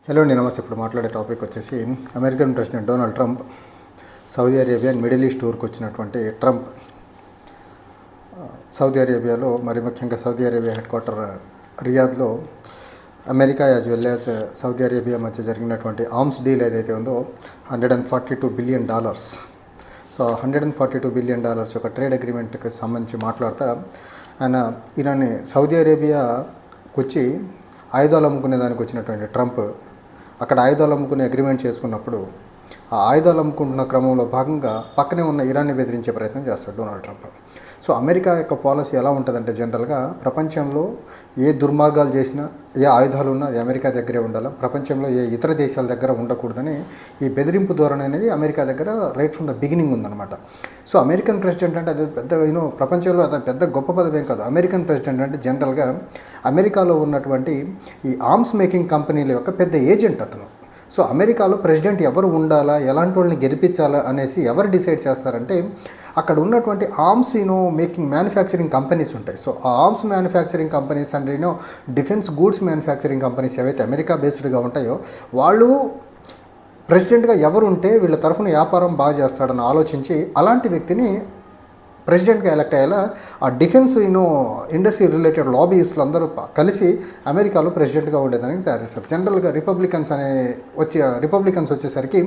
Hello అండి, నమస్తే. ఇప్పుడు మాట్లాడే టాపిక్ వచ్చేసి American president Donald Trump Saudi Arabia and Middle East టూర్కి వచ్చినటువంటి ట్రంప్ సౌదీ అరేబియాలో, మరి ముఖ్యంగా సౌదీ అరేబియా హెడ్ క్వార్టర్ రియాద్లో America as well as Saudi Arabia మధ్య జరిగినటువంటి ఆర్మ్స్ డీల్ ఏదైతే ఉందో $142 బిలియన్. సో $142 బిలియన్ ఒక ట్రేడ్ అగ్రిమెంట్కి సంబంధించి మాట్లాడుతూ ఆయన ఇరాన్ని సౌదీ అరేబియాకి వచ్చి ఆయుధాలు అమ్ముకునే దానికి వచ్చినటువంటి ట్రంప్ అక్కడ ఆయుధాలు అమ్ముకునే అగ్రిమెంట్ చేసుకున్నప్పుడు ఆ ఆయుధాలు అమ్ముకుంటున్న క్రమంలో భాగంగా పక్కనే ఉన్న ఇరాన్ని బెదిరించే ప్రయత్నం చేస్తాడు డొనాల్డ్ ట్రంప్. సో అమెరికా యొక్క పాలసీ ఎలా ఉంటుందంటే, జనరల్గా ప్రపంచంలో ఏ దుర్మార్గాలు చేసినా, ఏ ఆయుధాలు ఉన్నా అది అమెరికా దగ్గరే ఉండాలి, ప్రపంచంలో ఏ ఇతర దేశాల దగ్గర ఉండకూడదని ఈ బెదిరింపు ధోరణి అనేది అమెరికా దగ్గర రైట్ ఫ్రమ్ ద బిగినింగ్ ఉందన్నమాట. సో అమెరికన్ ప్రెసిడెంట్ అంటే అది పెద్ద ప్రపంచంలో అది పెద్ద గొప్ప పదవి ఏం కాదు. అమెరికన్ ప్రెసిడెంట్ అంటే జనరల్గా అమెరికాలో ఉన్నటువంటి ఈ ఆర్మ్స్ మేకింగ్ కంపెనీల యొక్క పెద్ద ఏజెంట్ అతను. సో అమెరికాలో ప్రెసిడెంట్ ఎవరు ఉండాలా, ఎలాంటి వాళ్ళని గెలిపించాలా అనేసి ఎవరు డిసైడ్ చేస్తారంటే, అక్కడ ఉన్నటువంటి ఆర్మ్స్ మేకింగ్ మ్యానుఫ్యాక్చరింగ్ కంపెనీస్ ఉంటాయి. సో ఆ ఆర్మ్స్ మ్యానుఫ్యాక్చరింగ్ కంపెనీస్ అంటే డిఫెన్స్ గూడ్స్ మ్యానుఫ్యాక్చరింగ్ కంపెనీస్ ఏవైతే అమెరికా బేస్డ్గా ఉంటాయో, వాళ్ళు ప్రెసిడెంట్గా ఎవరు ఉంటే వీళ్ళ తరఫున వ్యాపారం బాగా చేస్తాడని ఆలోచించి అలాంటి వ్యక్తిని ప్రెసిడెంట్గా ఎలక్ట్ అయ్యేలా ఆ డిఫెన్స్ ఇండస్ట్రీ రిలేటెడ్ లాబీయిస్టులు అందరూ కలిసి అమెరికాలో ప్రెసిడెంట్గా ఉండేదానికి తయారు చేస్తారు. జనరల్గా రిపబ్లికన్స్ వచ్చేసరికి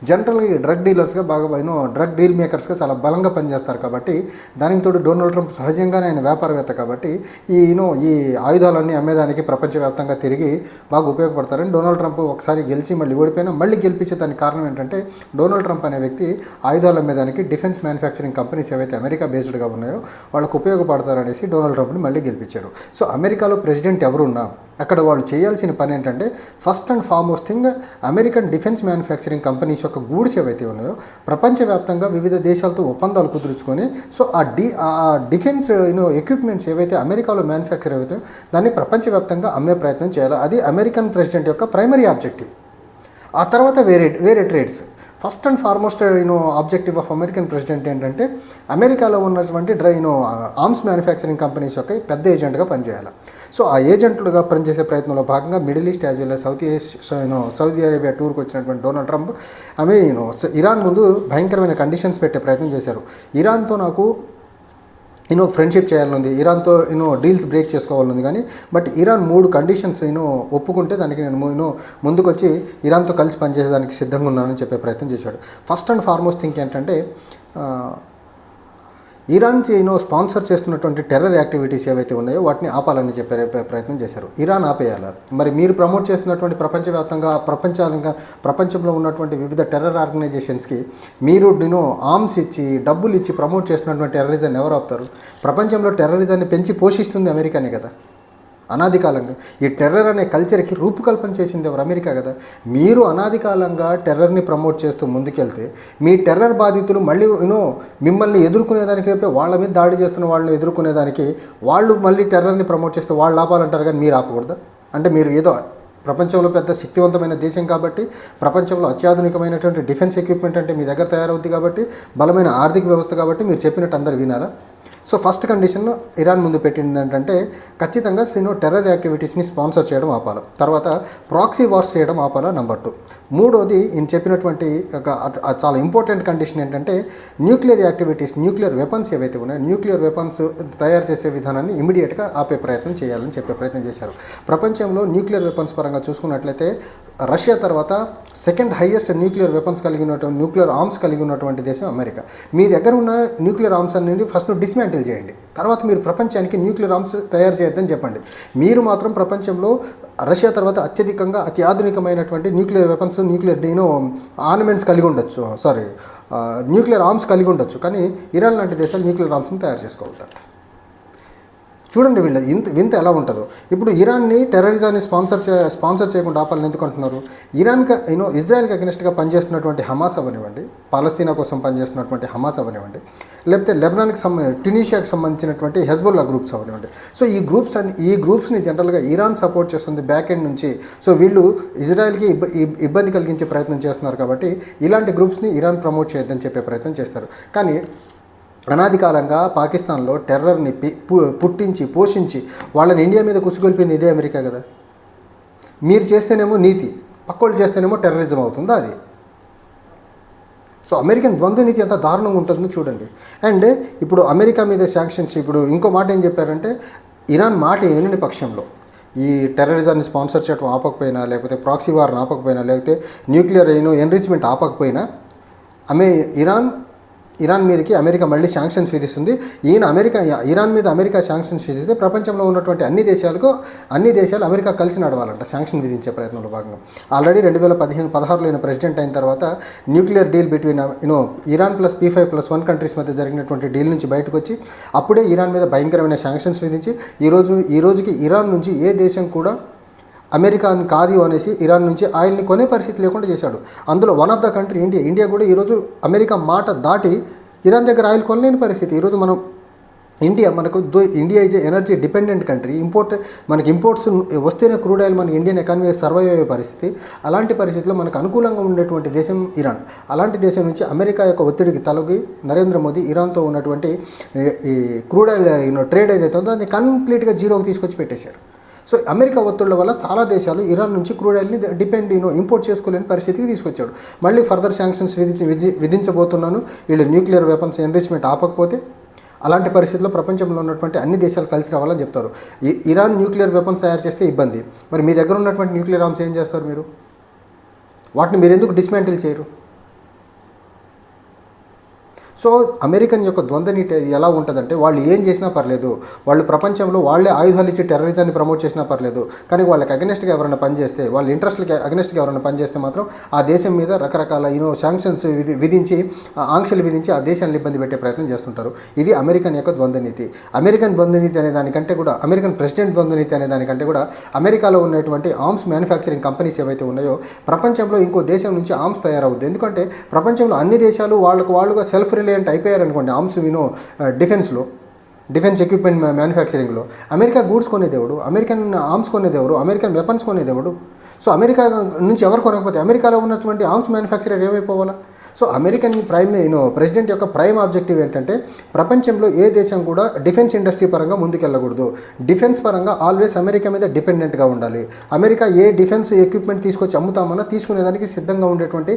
జనరల్గా ఈ డ్రగ్ డీలర్స్గా బాగా డ్రగ్ డీల్ మేకర్స్గా చాలా బలంగా పనిచేస్తారు. కాబట్టి దానికి తోడు డొనాల్డ్ ట్రంప్ సహజంగానే ఆయన వ్యాపారవేత్త కాబట్టి ఈ ఆయుధాలన్నీ అమ్మేదానికి ప్రపంచవ్యాప్తంగా తిరిగి బాగా ఉపయోగపడతారని డొనాల్డ్ ట్రంప్ ఒకసారి గెలిచి మళ్ళీ ఓడిపోయినా మళ్ళీ గెలిపించే దానికి కారణం ఏంటంటే, డొనాల్డ్ ట్రంప్ అనే వ్యక్తి ఆయుధాలు అమ్మేదానికి డిఫెన్స్ మ్యానుఫ్యాక్చరింగ్ కంపెనీస్ ఏవైతే అమెరికా బేస్డ్గా ఉన్నాయో వాళ్ళకు ఉపయోగపడతారనేసి డొనాల్డ్ ట్రంప్ని మళ్ళీ గెలిపించారు. సో అమెరికాలో ప్రెసిడెంట్ ఎవరున్నా అక్కడ వాళ్ళు చేయాల్సిన పని ఏంటంటే, first and foremost thing American defence manufacturing companies యొక్క గూడ్స్ ఏవైతే ఉన్నాయో ప్రపంచవ్యాప్తంగా వివిధ దేశాలతో ఒప్పందాలు కుదుర్చుకొని, సో ఆ డిఫెన్స్ ఎక్విప్మెంట్స్ ఏవైతే అమెరికాలో మ్యానుఫ్యాక్చర్ అవుతాయో దాన్ని ప్రపంచవ్యాప్తంగా అమ్మే ప్రయత్నం చేయాలి. అది అమెరికన్ ప్రెసిడెంట్ యొక్క ప్రైమరీ ఆబ్జెక్టివ్. ఆ తర్వాత వేరే trades. First and foremost objective of American president ఏంటంటే, అమెరికాలో ఉన్నటువంటి ఆర్మ్స్ మ్యానుఫ్యాక్చరింగ్ కంపెనీస్ యొక్క పెద్ద ఏజెంట్గా పనిచేయాలి. సో ఆ ఏజెంట్లుగా పనిచేసే ప్రయత్నంలో భాగంగా middle east as well as Saudi Arabia టూర్కి వచ్చినటువంటి డొనాల్డ్ ట్రంప్ ఇరాన్ ముందు భయంకరమైన కండిషన్స్ పెట్టే ప్రయత్నం చేశారు. ఇరాన్తో నాకు ఫ్రెండ్షిప్ చేయాలనుంది, ఇరాన్తో డీల్స్ బ్రేక్ చేసుకోవాలనుంది, కానీ బట్ ఇరాన్ 3 కండిషన్స్ ఒప్పుకుంటే దానికి నేను ముందుకొచ్చి ఇరాన్తో కలిసి పనిచేసేదానికి సిద్ధంగా ఉన్నానని చెప్పే ప్రయత్నం చేశాడు. ఫస్ట్ అండ్ ఫార్మోస్ట్ థింగ్ ఏంటంటే, ఇరాన్కి స్పాన్సర్ చేస్తున్నటువంటి టెర్రర్ యాక్టివిటీస్ ఏవైతే ఉన్నాయో వాటిని ఆపాలని చెప్పే ప్రయత్నం చేశారు. ఇరాన్ ఆపేయాలి. మరి మీరు ప్రమోట్ చేస్తున్నటువంటి ప్రపంచంలో ఉన్నటువంటి వివిధ టెర్రర్ ఆర్గనైజేషన్స్కి మీరు ఆర్మ్స్ ఇచ్చి డబ్బులు ఇచ్చి ప్రమోట్ చేస్తున్నటువంటి టెర్రరిజాన్ని ఎవరు ఆపుతారు? ప్రపంచంలో టెర్రరిజాన్ని పెంచి పోషిస్తుంది అమెరికానే కదా. అనాది కాలంగా ఈ టెర్రర్ అనే కల్చర్కి రూపకల్పన చేసింది ఎవరు? అమెరికా కదా. మీరు అనాది కాలంగా టెర్రర్ని ప్రమోట్ చేస్తూ ముందుకెళ్తే మీ టెర్రర్ బాధితులు మళ్ళీ మిమ్మల్ని ఎదుర్కొనేదానికి, లేకపోతే వాళ్ళ మీద దాడి చేస్తున్న వాళ్ళని ఎదుర్కొనేదానికి వాళ్ళు మళ్ళీ టెర్రర్ని ప్రమోట్ చేస్తే వాళ్ళు ఆపాలంటారు, కానీ మీరు ఆపకూడదా? అంటే మీరు ఏదో ప్రపంచంలో పెద్ద శక్తివంతమైన దేశం కాబట్టి, ప్రపంచంలో అత్యాధునికమైనటువంటి డిఫెన్స్ ఎక్విప్మెంట్ అంటే మీ దగ్గర తయారవుతుంది కాబట్టి, బలమైన ఆర్థిక వ్యవస్థ కాబట్టి మీరు చెప్పినట్టు అందరు వినారా? సో ఫస్ట్ కండిషన్ ఇరాన్ ముందు పెట్టింది ఏంటంటే, ఖచ్చితంగా టెర్రర్ యాక్టివిటీస్ని స్పాన్సర్ చేయడం ఆపాలి. తర్వాత ప్రాక్సీ వార్స్ చేయడం ఆపాలి. నెంబర్ 2. మూడోది ఈయన చెప్పినటువంటి చాలా ఇంపార్టెంట్ కండిషన్ ఏంటంటే, న్యూక్లియర్ యాక్టివిటీస్, న్యూక్లియర్ వెపన్స్ ఏవైతే ఉన్నాయో న్యూక్లియర్ వెపన్స్ తయారు చేసే విధానాన్ని ఇమీడియట్గా ఆపే ప్రయత్నం చేయాలని చెప్పే ప్రయత్నం చేశారు. ప్రపంచంలో న్యూక్లియర్ వెపన్స్ పరంగా చూసుకున్నట్లయితే రష్యా తర్వాత సెకండ్ హైయెస్ట్ న్యూక్లియర్ ఆర్మ్స్ కలిగి ఉన్నటువంటి దేశం అమెరికా. మీ దగ్గర ఉన్న న్యూక్లియర్ ఆర్మ్స్ అనేది ఫస్ట్ డిస్మాంటిల్ చేయండి, తర్వాత మీరు ప్రపంచానికి న్యూక్లియర్ ఆర్మ్స్ తయారు చేయొద్దని చెప్పండి. మీరు మాత్రం ప్రపంచంలో రష్యా తర్వాత అతి ఆధునికమైనటువంటి న్యూక్లియర్ వెపన్స్, న్యూక్లియర్ ఆర్నమెంట్స్ కలిగి ఉండొచ్చు, న్యూక్లియర్ ఆర్మ్స్ కలిగి ఉండొచ్చు, కానీ ఇరాన్ లాంటి దేశాలు న్యూక్లియర్ ఆర్మ్స్ని తయారు చేసుకోవద్దంట. చూడండి వీళ్ళ వింత ఎలా ఉంటుందో. ఇప్పుడు ఇరాన్ని టెర్రరిజాన్ని స్పాన్సర్ చేయకుండా ఆపాలని ఎందుకు అంటున్నారు? ఇజ్రాయెల్కి అగెనిస్ట్గా పనిచేస్తున్నటువంటి హమాస్ అవనివ్వండి, పాలస్తీనా కోసం పనిచేస్తున్నటువంటి హమాస్ అవనివ్వండి, లేకపోతే ట్యునీషియాకి సంబంధించినటువంటి హెజ్బుల్లా గ్రూప్స్ అవనివ్వండి. సో ఈ గ్రూప్స్ని జనరల్గా ఇరాన్ సపోర్ట్ చేస్తుంది బ్యాక్ ఎండ్ నుంచి. సో వీళ్ళు ఇజ్రాయెల్కి ఇబ్బంది కలిగించే ప్రయత్నం చేస్తున్నారు కాబట్టి ఇలాంటి గ్రూప్స్ని ఇరాన్ ప్రమోట్ చేయొద్దని చెప్పే ప్రయత్నం చేస్తారు. కానీ అనాది కాలంగా పాకిస్తాన్లో టెర్రర్ని పుట్టించి పోషించి వాళ్ళని ఇండియా మీద కుసుగొల్పింది ఇదే అమెరికా కదా. మీరు చేస్తేనేమో నీతి, పక్కోళ్ళు చేస్తేనేమో టెర్రరిజం అవుతుందా అది? సో అమెరికన్ ద్వంద్వ నీతి ఎంత దారుణంగా ఉంటుందో చూడండి. అండ్ ఇప్పుడు అమెరికా మీద శాంక్షన్స్, ఇప్పుడు ఇంకో మాట ఏం చెప్పారంటే, ఇరాన్ మాట వినని పక్షంలో ఈ టెర్రరిజాన్ని స్పాన్సర్ చేయడం ఆపకపోయినా, లేకపోతే ప్రాక్సీ వార్ని ఆపకపోయినా, లేకపోతే న్యూక్లియర్ ఎన్రిచ్మెంట్ ఆపకపోయినా ఇరాన్ మీదకి అమెరికా మళ్ళీ శాంక్షన్స్ విధిస్తుంది. ఇరాన్ మీద అమెరికా శాంక్షన్స్ విధిస్తే ప్రపంచంలో ఉన్నటువంటి అన్ని దేశాలు అమెరికా కలిసి నడవాలంట శాంక్షన్ విధించే ప్రయత్నంలో భాగంగా. ఆల్రెడీ 2016లో ప్రెసిడెంట్ అయిన తర్వాత nuclear deal between Iran plus P5+1 countries మధ్య జరిగినటువంటి డీల్ నుంచి బయటకు వచ్చి అప్పుడే ఇరాన్ మీద భయంకరమైన శాంక్షన్స్ విధించి ఈ రోజుకి ఇరాన్ నుంచి ఏ దేశం కూడా అమెరికాని కాదు అనేసి ఇరాన్ నుంచి ఆయిల్ని కొనే పరిస్థితి లేకుండా చేశాడు. అందులో one of the country India కూడా ఈరోజు అమెరికా మాట దాటి ఇరాన్ దగ్గర ఆయిల్ కొనలేని పరిస్థితి. ఈరోజు India is energy dependent country. మనకి ఇంపోర్ట్స్ వస్తేనే క్రూడ్ ఆయిల్ మనకి ఇండియన్ ఎకానమీ సర్వైవ్ అయ్యే పరిస్థితి. అలాంటి పరిస్థితిలో మనకు అనుకూలంగా ఉండేటువంటి దేశం ఇరాన్. అలాంటి దేశం నుంచి అమెరికా యొక్క ఒత్తిడికి తలగి నరేంద్ర మోదీ ఇరాన్తో ఉన్నటువంటి ఈ క్రూడ్ ఆయిల్ ట్రేడ్ ఏదైతే ఉందో దాన్ని కంప్లీట్గా జీరోకి తీసుకొచ్చి పెట్టేశారు. సో అమెరికా ఒత్తిళ్ల వల్ల చాలా దేశాలు ఇరాన్ నుంచి క్రూడ్ ఆయిల్ని ఇంపోర్ట్ చేసుకోలేని పరిస్థితికి తీసుకొచ్చాడు. మళ్ళీ ఫర్దర్ శాంక్షన్స్ విధించబోతున్నాను వీళ్ళు న్యూక్లియర్ వెపన్స్ ఎన్రిచ్మెంట్ ఆపకపోతే. అలాంటి పరిస్థితుల్లో ప్రపంచంలో ఉన్నటువంటి అన్ని దేశాలు కలిసి రావాలని చెప్తారు. ఇరాన్ న్యూక్లియర్ వెపన్స్ తయారు చేస్తే ఇబ్బంది, మరి మీ దగ్గర ఉన్నటువంటి న్యూక్లియర్ ఆర్మ్స్ ఏం చేస్తారు మీరు? వాటిని మీరు ఎందుకు డిస్మాంటిల్ చేయరు? సో అమెరికన్ యొక్క ద్వంద్వ నీతి ఎలా ఉంటుందంటే, వాళ్ళు ఏం చేసినా పర్లేదు, వాళ్ళు ప్రపంచంలో వాళ్ళే ఆయుధాలు ఇచ్చి టెర్రరిజాన్ని ప్రమోట్ చేసినా పర్లేదు, కానీ వాళ్ళకి అగెనెస్ట్గా ఎవరైనా పనిచేస్తే, వాళ్ళ ఇంట్రెస్ట్లకి అగెనెస్ట్గా ఎవరైనా పనిచేస్తే మాత్రం ఆ దేశం మీద రకరకాల శాంక్షన్స్ విధించి ఆంక్షలు విధించి ఆ దేశాన్ని ఇబ్బంది పెట్టే ప్రయత్నం చేస్తుంటారు. ఇది అమెరికన్ యొక్క ద్వంద్వ నీతి. అమెరికన్ ద్వంద్వ నీతి అనే దానికంటే కూడా, అమెరికన్ ప్రెసిడెంట్ ద్వంద్వ నీతి అనే దానికంటే కూడా అమెరికాలో ఉన్నటువంటి ఆర్మ్స్ మ్యానుఫ్యాక్చరింగ్ కంపెనీస్ ఏవైతే ఉన్నాయో ప్రపంచంలో ఇంకో దేశం నుంచి ఆర్మ్స్ తయారవుద్ది. ఎందుకంటే ప్రపంచంలో అన్ని దేశాలు వాళ్ళుగా సెల్ఫ్ రిలయంట్ అయిపోయారనుకోండి ఆర్మ్స్ డిఫెన్స్ ఎక్విప్మెంట్ మ్యానుఫ్యాక్చరింగ్లో. అమెరికా గూడ్స్ కొనేదేవుడు, అమెరికన్ ఆర్మ్స్ కొనేదేవుడు, అమెరికన్ వెపన్స్ కొనేదేవుడు. సో అమెరికా నుంచి ఎవరు కొనకపోతే అమెరికాలో ఉన్నటువంటి ఆర్మ్స్ మ్యానుఫ్యాక్చరర్ ఏమైపోవాలా? సో అమెరికన్ ప్రెసిడెంట్ యొక్క ప్రైమ్ ఆబ్జెక్టివ్ ఏంటంటే, ప్రపంచంలో ఏ దేశం కూడా డిఫెన్స్ ఇండస్ట్రీ పరంగా ముందుకెళ్ళకూడదు. డిఫెన్స్ పరంగా ఆల్వేస్ అమెరికా మీద డిపెండెంట్గా ఉండాలి. అమెరికా ఏ డిఫెన్స్ ఎక్విప్మెంట్ తీసుకొచ్చి అమ్ముతామన్నా తీసుకునేదానికి సిద్ధంగా ఉండేటువంటి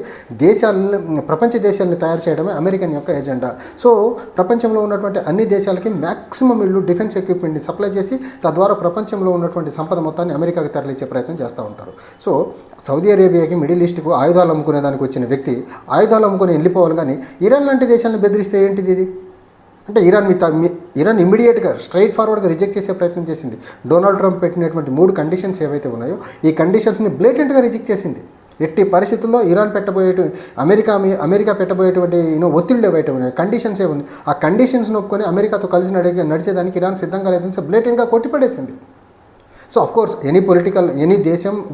ప్రపంచ దేశాలను తయారు చేయడమే అమెరికన్ యొక్క ఎజెండా. సో ప్రపంచంలో ఉన్నటువంటి అన్ని దేశాలకి మ్యాక్సిమం వీళ్ళు డిఫెన్స్ ఎక్విప్మెంట్ని సప్లై చేసి తద్వారా ప్రపంచంలో ఉన్నటువంటి సంపద మొత్తాన్ని అమెరికాకి తరలించే ప్రయత్నం చేస్తూ ఉంటారు. సో సౌదీ అరేబియాకి, మిడిల్ ఈస్ట్కు ఆయుధాలు అమ్ముకునేదానికి వచ్చిన వ్యక్తి ఆయుధాలు అమ్ముకొని వెళ్ళిపోవాలి, కానీ ఇరాన్ లాంటి దేశాలను బెదిరిస్తే ఏంటిది ఇది? అంటే ఇరాన్ ఇమ్మీడియట్గా స్ట్రైట్ ఫార్వర్డ్గా రిజెక్ట్ చేసే ప్రయత్నం చేసింది. డొనాల్డ్ ట్రంప్ పెట్టినటువంటి 3 కండిషన్స్ ఏవైతే ఉన్నాయో ఈ కండిషన్స్ని బ్లేటెంట్గా రిజెక్ట్ చేసింది. ఎట్టి పరిస్థితుల్లో ఇరాన్ అమెరికా పెట్టబోయేటువంటి ఒత్తిళ్ళు ఏవైతే ఉన్నాయి, కండిషన్స్ ఏముంది, ఆ కండిషన్స్ని ఒప్పుకొని అమెరికాతో కలిసి నడిచేదానికి ఇరాన్ సిద్ధంగా లేదని బ్లేటెంట్గా కొట్టిపడేసింది. సో అఫ్కోర్స్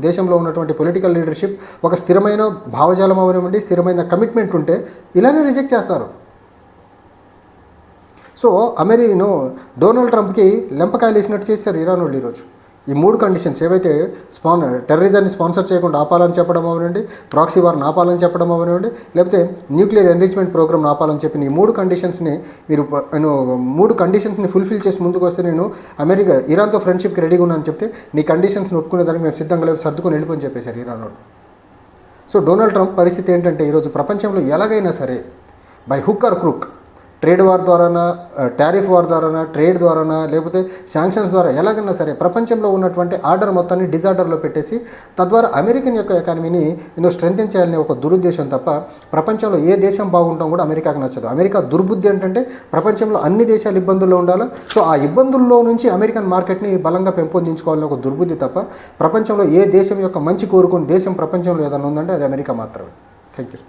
దేశంలో ఉన్నటువంటి పొలిటికల్ లీడర్షిప్ ఒక స్థిరమైన భావజాలం అవనివ్వండి, స్థిరమైన కమిట్మెంట్ ఉంటే ఇలానే రిజెక్ట్ చేస్తారు. సో డొనాల్డ్ ట్రంప్కి లెంపకాయలు వేసినట్టు చేశారు ఇరాన్ వాళ్ళు ఈరోజు. ఈ 3 కండిషన్స్ ఏవైతే టెర్రరిజాన్ని స్పాన్సర్ చేయకుండా ఆపాలని చెప్పడం అవనండి, ప్రాక్సీ వార్ని ఆపాలని చెప్పడం అవనివ్వండి, లేకపోతే న్యూక్లియర్ ఎన్రిచ్మెంట్ ప్రోగ్రామ్ ఆపాలని చెప్పిన ఈ 3 కండిషన్స్ని మీరు 3 కండిషన్స్ని ఫుల్ఫిల్ చేసి ముందుకు వస్తే నేను ఇరాన్తో ఫ్రెండ్షిప్కి రెడీగా ఉన్నాను చెప్తే నీ కండిషన్స్ని ఒప్పుకునేదానికి మేము సిద్ధంగా లేదు, సర్దుకొని వెళ్ళిపోని చెప్పేశారు ఇరాన్ వాళ్ళు. సో డొనాల్డ్ ట్రంప్ పరిస్థితి ఏంటంటే ఈరోజు ప్రపంచంలో ఎలాగైనా సరే by hook or crook, trade war ద్వారానా, టారిఫ్ వార్ ద్వారానా, ట్రేడ్ ద్వారానా, లేకపోతే శాంక్షన్స్ ద్వారా ఎలాగైనా సరే ప్రపంచంలో ఉన్నటువంటి ఆర్డర్ మొత్తాన్ని డిజార్డర్లో పెట్టేసి తద్వారా అమెరికన్ యొక్క ఎకానమీని స్ట్రెంథెన్ చేయాలనే ఒక దురుద్దేశం తప్ప ప్రపంచంలో ఏ దేశం బాగుంటాం కూడా అమెరికాకి నచ్చదు. అమెరికా దుర్బుద్ధి ఏంటంటే ప్రపంచంలో అన్ని దేశాలు ఇబ్బందుల్లో ఉండాలి, సో ఆ ఇబ్బందుల్లో నుంచి అమెరికన్ మార్కెట్ని బలంగా పెంపొందించుకోవాలని ఒక దుర్బుద్ధి తప్ప ప్రపంచంలో ఏ దేశం యొక్క మంచి కోరుకుని దేశం ప్రపంచంలో ఏదైనా ఉందంటే అది అమెరికా మాత్రమే. Thank you.